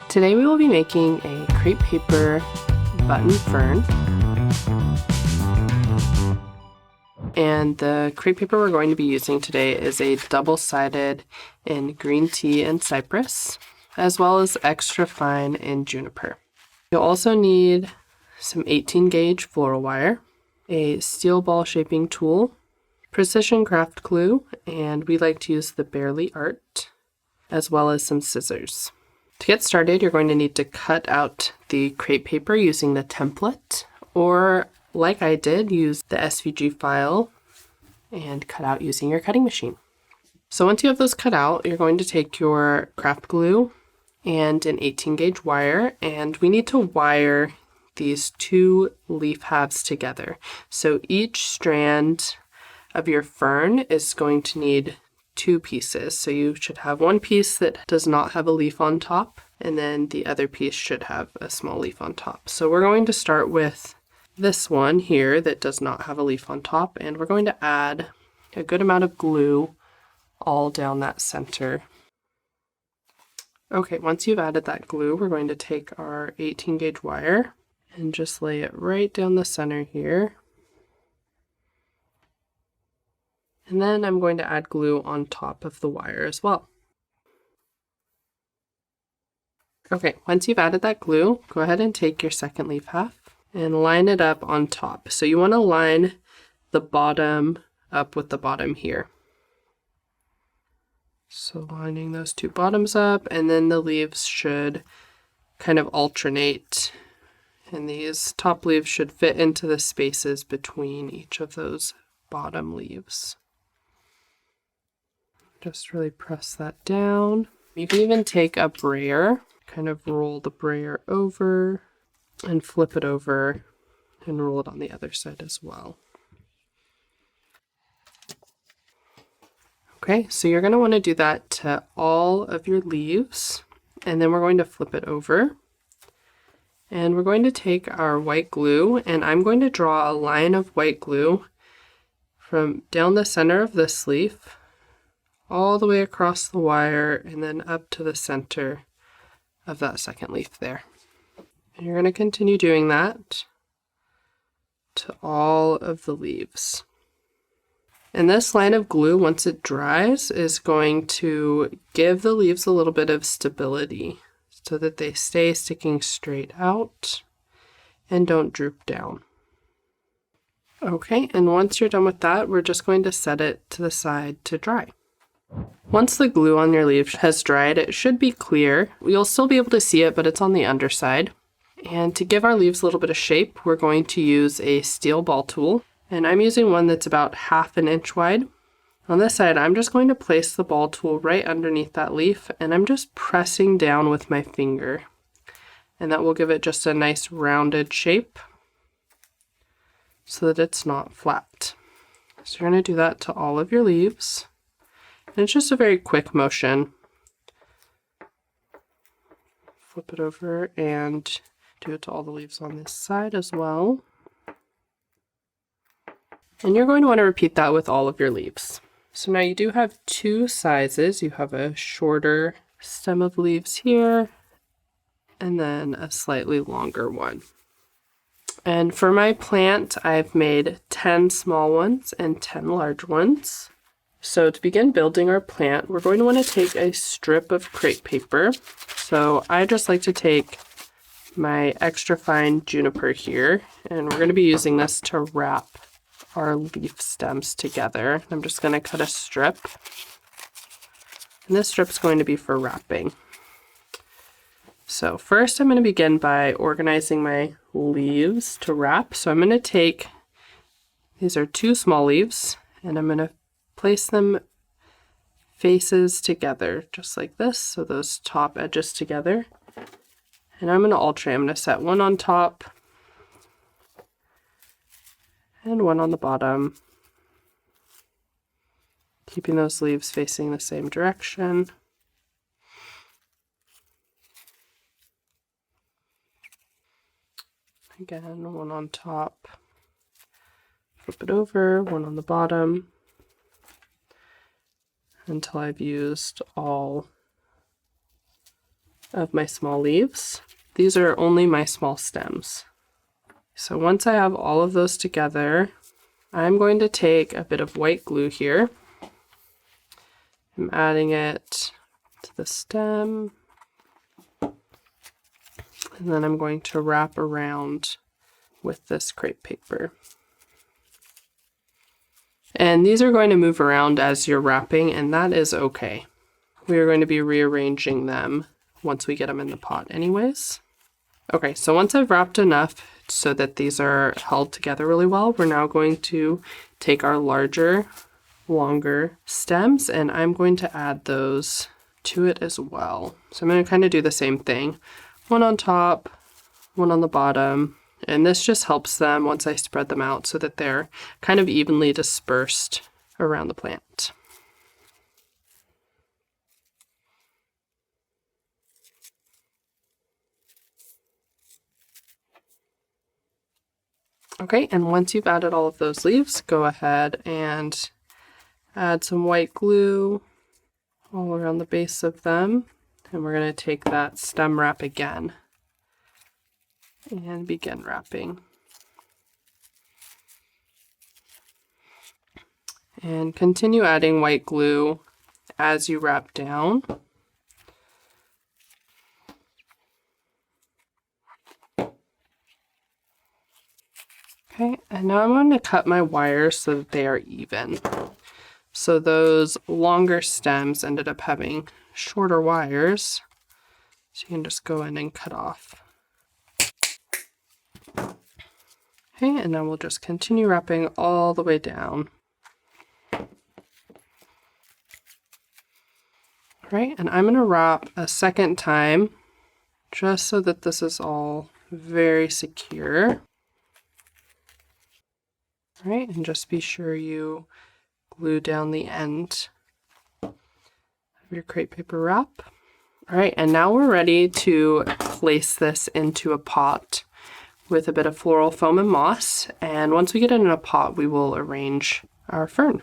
Today we will be making a crepe paper button fern. And the crepe paper we're going to be using today is a double-sided in green tea and cypress, as well as extra fine in juniper. You'll also need some 18 gauge floral wire, a steel ball shaping tool, precision craft glue, and we like to use the Barely Art, as well as some scissors. To get started, you're going to need to cut out the crepe paper using the template, or like I did, use the SVG file and cut out using your cutting machine. So once you have those cut out, you're going to take your craft glue and an 18 gauge wire, and we need to wire these two leaf halves together. So each strand of your fern is going to need two pieces. So you should have one piece that does not have a leaf on top, and then the other piece should have a small leaf on top. So we're going to start with this one here that does not have a leaf on top, and we're going to add a good amount of glue all down that center. Okay, once you've added that glue, we're going to take our 18 gauge wire and just lay it right down the center here. And then I'm going to add glue on top of the wire as well. Okay, once you've added that glue, go ahead and take your second leaf half and line it up on top. So you want to line the bottom up with the bottom here. So lining those two bottoms up, and then the leaves should kind of alternate, and these top leaves should fit into the spaces between each of those bottom leaves. Just really press that down. You can even take a brayer, kind of roll the brayer over and flip it over and roll it on the other side as well. Okay, so you're going to want to do that to all of your leaves, and then we're going to flip it over. And we're going to take our white glue, and I'm going to draw a line of white glue from down the center of this leaf all the way across the wire and then up to the center of that second leaf there. And you're going to continue doing that to all of the leaves. And this line of glue, once it dries, is going to give the leaves a little bit of stability so that they stay sticking straight out and don't droop down. Okay, and once you're done with that, we're just going to set it to the side to dry. Once the glue on your leaf has dried, it should be clear. You'll still be able to see it, but it's on the underside. And to give our leaves a little bit of shape, we're going to use a steel ball tool. And I'm using one that's about 1/2 inch wide. On this side, I'm just going to place the ball tool right underneath that leaf, and I'm just pressing down with my finger. And that will give it just a nice rounded shape so that it's not flat. So you're going to do that to all of your leaves. And it's just a very quick motion. Flip it over and do it to all the leaves on this side as well. And you're going to want to repeat that with all of your leaves. So now you do have two sizes. You have a shorter stem of leaves here, and then a slightly longer one. And for my plant, I've made 10 small ones and 10 large ones. So to begin building our plant, we're going to want to take a strip of crepe paper. So I just like to take my extra fine juniper here, and we're going to be using this to wrap our leaf stems together. I'm just going to cut a strip, and this strip's going to be for wrapping. So first I'm going to begin by organizing my leaves to wrap. So I'm going to take, these are two small leaves, and I'm going to place them faces together, just like this, so those top edges together. And I'm going to alternate. I'm going to set one on top and one on the bottom, keeping those leaves facing the same direction. Again, one on top, flip it over, one on the bottom, until I've used all of my small leaves. These are only my small stems. So once I have all of those together, I'm going to take a bit of white glue here. I'm adding it to the stem. And then I'm going to wrap around with this crepe paper. And these are going to move around as you're wrapping, and that is okay. We are going to be rearranging them once we get them in the pot anyways. Okay, so once I've wrapped enough so that these are held together really well, we're now going to take our larger, longer stems, and I'm going to add those to it as well. So I'm going to kind of do the same thing. One on top, one on the bottom, and this just helps them once I spread them out so that they're kind of evenly dispersed around the plant. Okay, and once you've added all of those leaves, go ahead and add some white glue all around the base of them. And we're going to take that stem wrap again and begin wrapping. And continue adding white glue as you wrap down. Okay, and now I'm going to cut my wires so that they are even. So those longer stems ended up having shorter wires. So you can just go in and cut off. Okay, and then we'll just continue wrapping all the way down. Right, and I'm going to wrap a second time just so that this is all very secure. All right, and just be sure you glue down the end of your crepe paper wrap. All right, and now we're ready to place this into a pot with a bit of floral foam and moss. And once we get it in a pot, we will arrange our fern.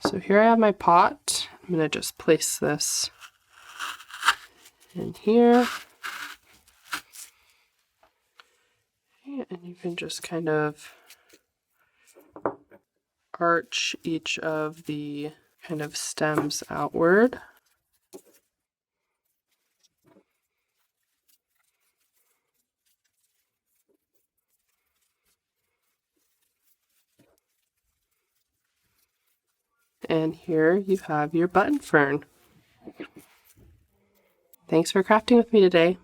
So here I have my pot. I'm going to just place this in here. And you can just kind of arch each of the kind of stems outward. And here you have your button fern. Thanks for crafting with me today.